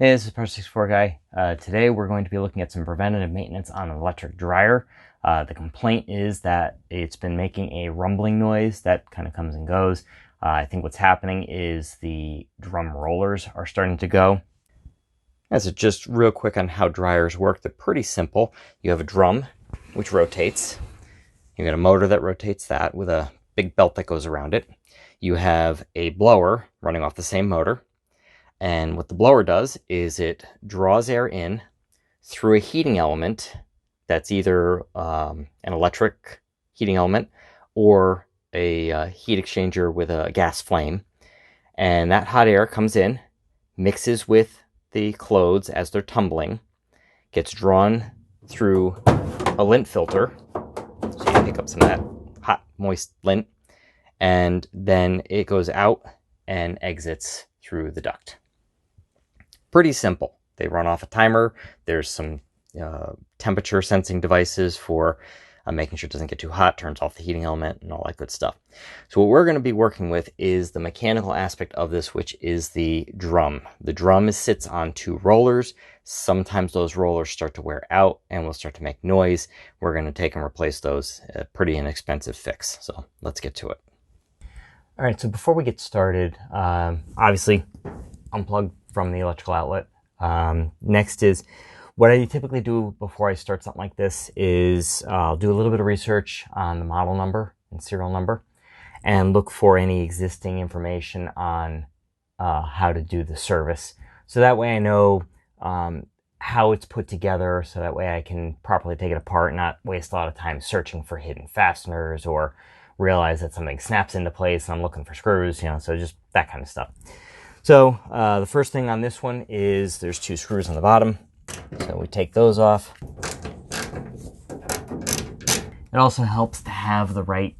Hey, this is Pro64 Guy. Today we're going to be looking at some preventative maintenance on an electric dryer. The complaint is that it's been making a rumbling noise that kind of comes and goes. I think what's happening is the drum rollers are starting to go. As it just real quick on how dryers work, they're pretty simple. You have a drum which rotates. You got a motor that rotates that with a big belt that goes around it. You have a blower running off the same motor. And what the blower does is it draws air in through a heating element that's either an electric heating element or a heat exchanger with a gas flame. And that hot air comes in, mixes with the clothes as they're tumbling, gets drawn through a lint filter. So you pick up some of that hot, moist lint. And then it goes out and exits through the duct. Pretty simple. They run off a timer. There's some temperature sensing devices for making sure it doesn't get too hot, turns off the heating element and all that good stuff. So what we're going to be working with is the mechanical aspect of this, which is the drum. The drum sits on two rollers. Sometimes those rollers start to wear out and will start to make noise. We're going to take and replace those. A pretty inexpensive fix. So let's get to it. All right, so before we get started, obviously unplug from the electrical outlet. Next is what I typically do before I start something like this is I'll do a little bit of research on the model number and serial number and look for any existing information on how to do the service. So that way I know how it's put together, so that way I can properly take it apart and not waste a lot of time searching for hidden fasteners or realize that something snaps into place and I'm looking for screws, so just that kind of stuff. So the first thing on this one is there's two screws on the bottom. So we take those off. It also helps to have the right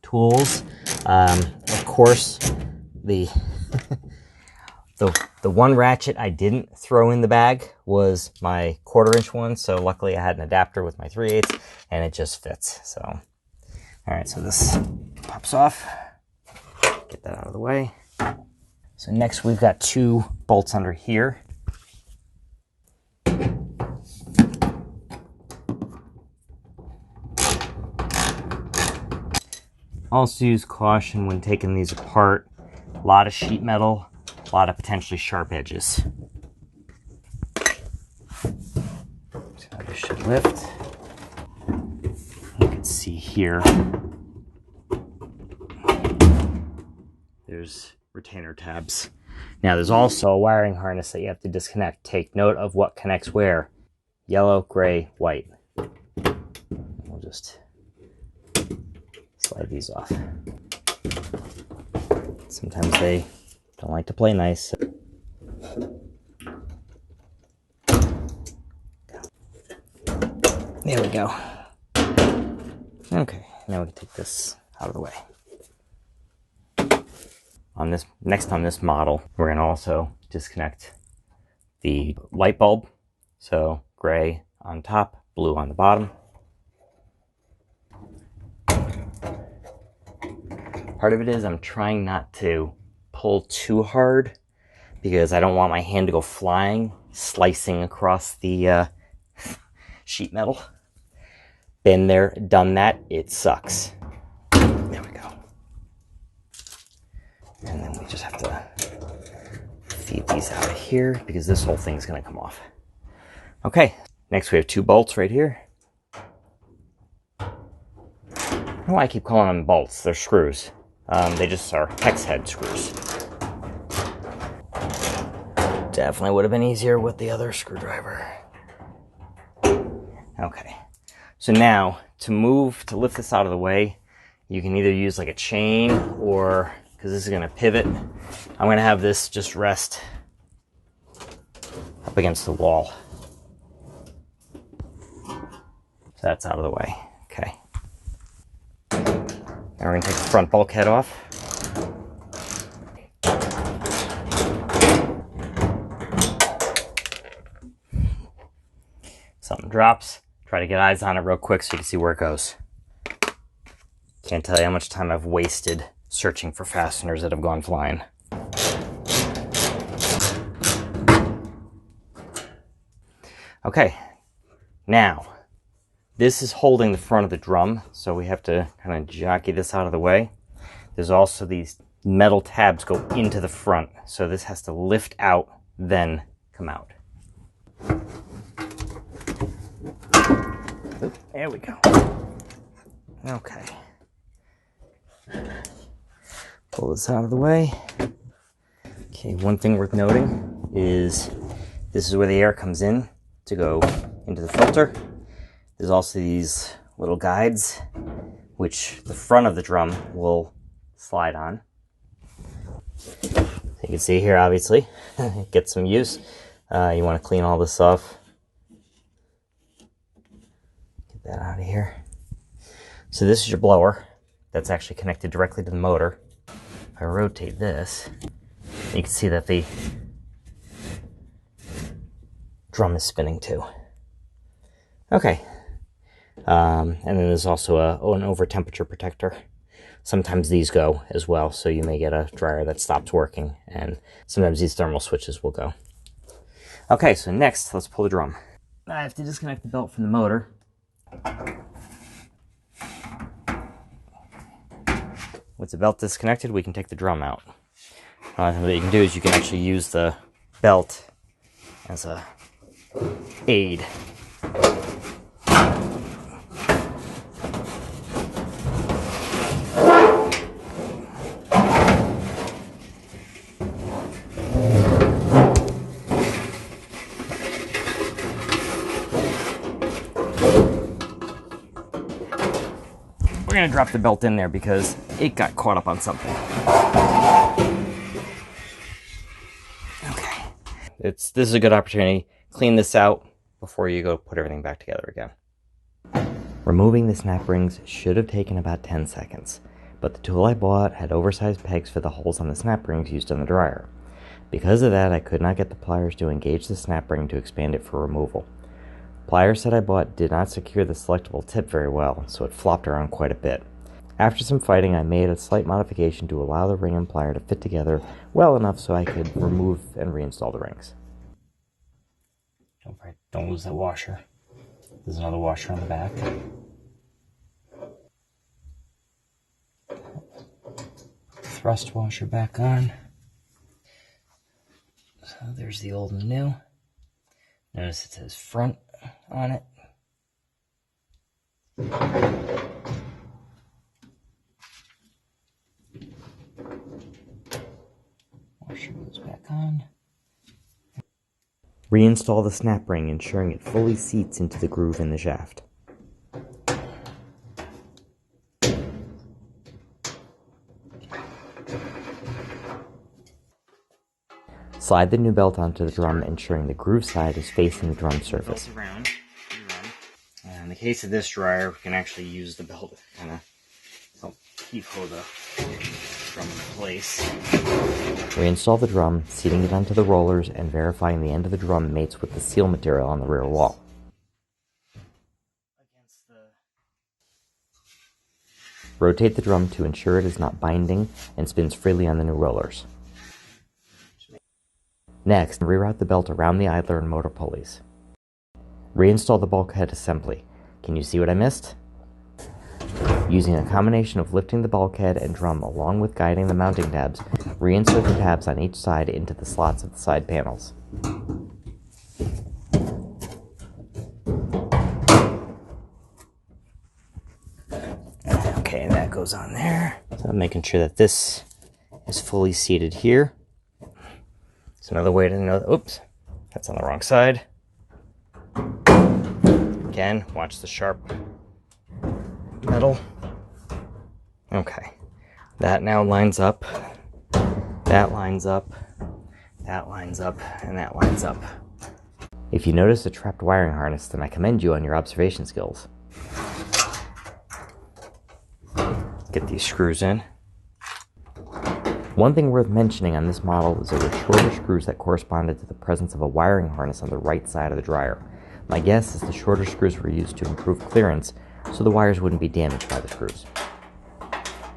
tools. Of course, the one ratchet I didn't throw in the bag was my 1/4-inch one. So luckily I had an adapter with my 3/8 and it just fits. So, all right, so this pops off. Get that out of the way. So next we've got two bolts under here. Also use caution when taking these apart. A lot of sheet metal, a lot of potentially sharp edges. So this should lift. You can see here, there's retainer tabs. Now there's also a wiring harness that you have to disconnect. Take note of what connects where. Yellow, gray, white. We'll just slide these off. Sometimes they don't like to play nice. There we go. Okay, now we can take this out of the way. Next on this model, we're going to also disconnect the light bulb. So gray on top, blue on the bottom. Part of it is I'm trying not to pull too hard because I don't want my hand to go flying, slicing across the sheet metal. Been there, done that, it sucks. There we go. And then we just have to feed these out of here because this whole thing's going to come off. Okay, next we have two bolts right here. I don't know why I keep calling them bolts. They're screws. They just are hex head screws. Definitely would have been easier with the other screwdriver. Okay, so now to lift this out of the way, you can either use like a chain or, because this is going to pivot, I'm going to have this just rest up against the wall. So that's out of the way. Okay. Now we're going to take the front bulkhead off. Something drops. Try to get eyes on it real quick so you can see where it goes. Can't tell you how much time I've wasted searching for fasteners that have gone flying. Okay, now this is holding the front of the drum, so we have to kind of jockey this out of the way. There's also these metal tabs go into the front, so this has to lift out, then come out. Oop, there we go. Okay. Pull this out of the way. Okay, one thing worth noting is this is where the air comes in to go into the filter. There's also these little guides, which the front of the drum will slide on. So you can see here, obviously, get some use. You want to clean all this off. Get that out of here. So this is your blower. That's actually connected directly to the motor. If I rotate this, you can see that the drum is spinning too. Okay. And then there's also an over temperature protector. Sometimes these go as well, so you may get a dryer that stops working, and sometimes these thermal switches will go. Okay, so next, let's pull the drum. I have to disconnect the belt from the motor. With the belt disconnected, we can take the drum out. What you can do is you can actually use the belt as a aid. We're going to drop the belt in there because it got caught up on something. Okay. This is a good opportunity. Clean this out before you go put everything back together again. Removing the snap rings should have taken about 10 seconds, but the tool I bought had oversized pegs for the holes on the snap rings used on the dryer. Because of that, I could not get the pliers to engage the snap ring to expand it for removal. Pliers that I bought did not secure the selectable tip very well, so it flopped around quite a bit. After some fighting, I made a slight modification to allow the ring and plier to fit together well enough so I could remove and reinstall the rings. Don't lose that washer. There's another washer on the back. Thrust washer back on. So there's the old and new. Notice it says front on it. Washer goes back on. Reinstall the snap ring, ensuring it fully seats into the groove in the shaft. Slide the new belt onto the drum, ensuring the groove side is facing the drum surface. Around. In the case of this dryer, we can actually use the belt to kind of help keep the drum in place. Reinstall the drum, seating it onto the rollers and verifying the end of the drum mates with the seal material on the rear wall. Rotate the drum to ensure it is not binding and spins freely on the new rollers. Next, reroute the belt around the idler and motor pulleys. Reinstall the bulkhead assembly. Can you see what I missed? Using a combination of lifting the bulkhead and drum along with guiding the mounting tabs, reinsert the tabs on each side into the slots of the side panels. Okay, that goes on there. So I'm making sure that this is fully seated here. It's another way to know that, oops, that's on the wrong side. Again, watch the sharp metal. Okay, that now lines up, that lines up, that lines up, and that lines up. If you notice a trapped wiring harness, then I commend you on your observation skills. Get these screws in. One thing worth mentioning on this model is there were shorter screws that corresponded to the presence of a wiring harness on the right side of the dryer. My guess is the shorter screws were used to improve clearance so the wires wouldn't be damaged by the screws.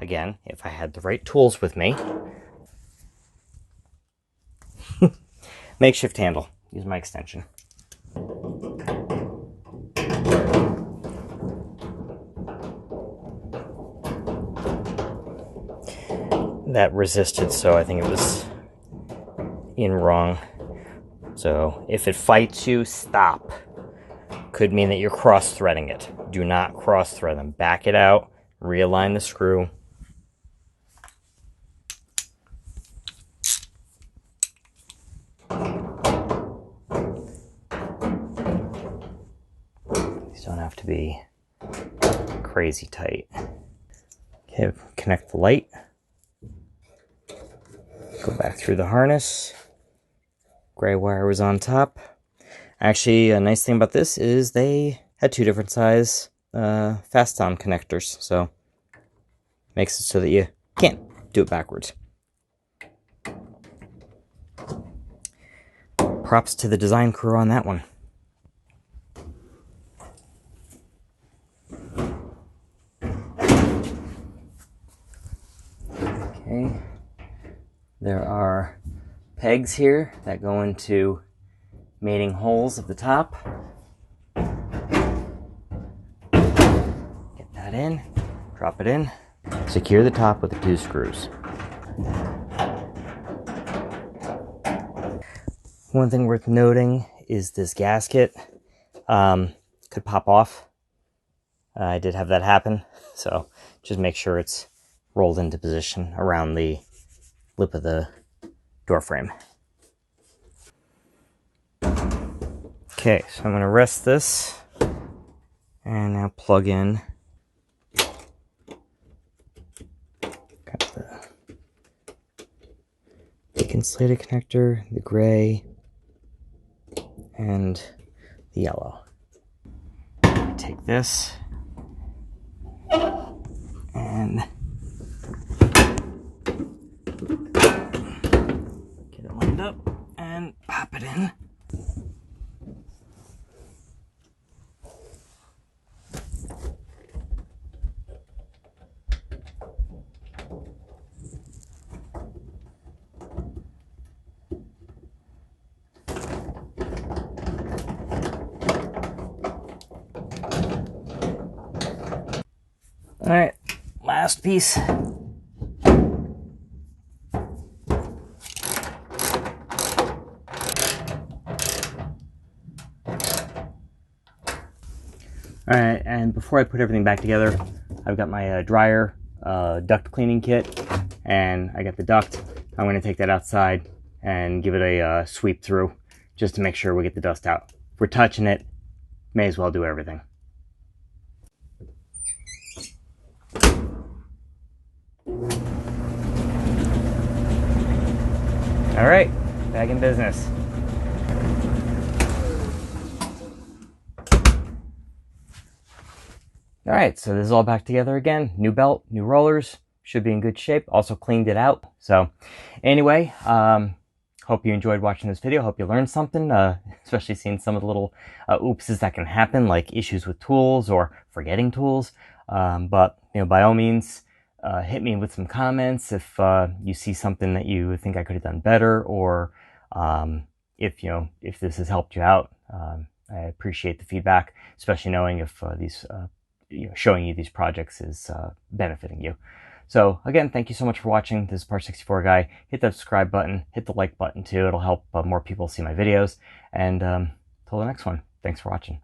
Again, if I had the right tools with me, makeshift handle, use my extension. that resisted, so I think it was in wrong. So if it fights you, stop. Could mean that you're cross-threading it. Do not cross-thread them. Back it out, realign the screw. These don't have to be crazy tight. Okay, connect the light. Go back through the harness. Gray wire was on top. Actually, a nice thing about this is they had two different size fast-on connectors, so makes it so that you can't do it backwards. Props to the design crew on that one. Okay, there are pegs here that go into mating holes at the top. Get that in, drop it in, secure the top with the two screws. One thing worth noting is this gasket could pop off. I did have that happen, so just make sure it's rolled into position around the lip of the door frame. Okay, so I'm going to rest this and now plug in. Got the big insulated connector, the gray, and the yellow. Take this and get it lined up and pop it in. All right, last piece. All right, and before I put everything back together, I've got my dryer duct cleaning kit, and I got the duct. I'm going to take that outside and give it a sweep through just to make sure we get the dust out. If we're touching it, may as well do everything. All right, back in business. All right, so this is all back together again. New belt, new rollers, should be in good shape. Also cleaned it out. So anyway, hope you enjoyed watching this video. Hope you learned something, especially seeing some of the little oopses that can happen, like issues with tools or forgetting tools. But by all means, hit me with some comments if you see something that you think I could have done better, or if this has helped you out. I appreciate the feedback, especially knowing if showing you these projects is benefiting you. So again, thank you so much for watching. This is Part 64 Guy. Hit that subscribe button, hit the like button too. It'll help more people see my videos. And till the next one, thanks for watching.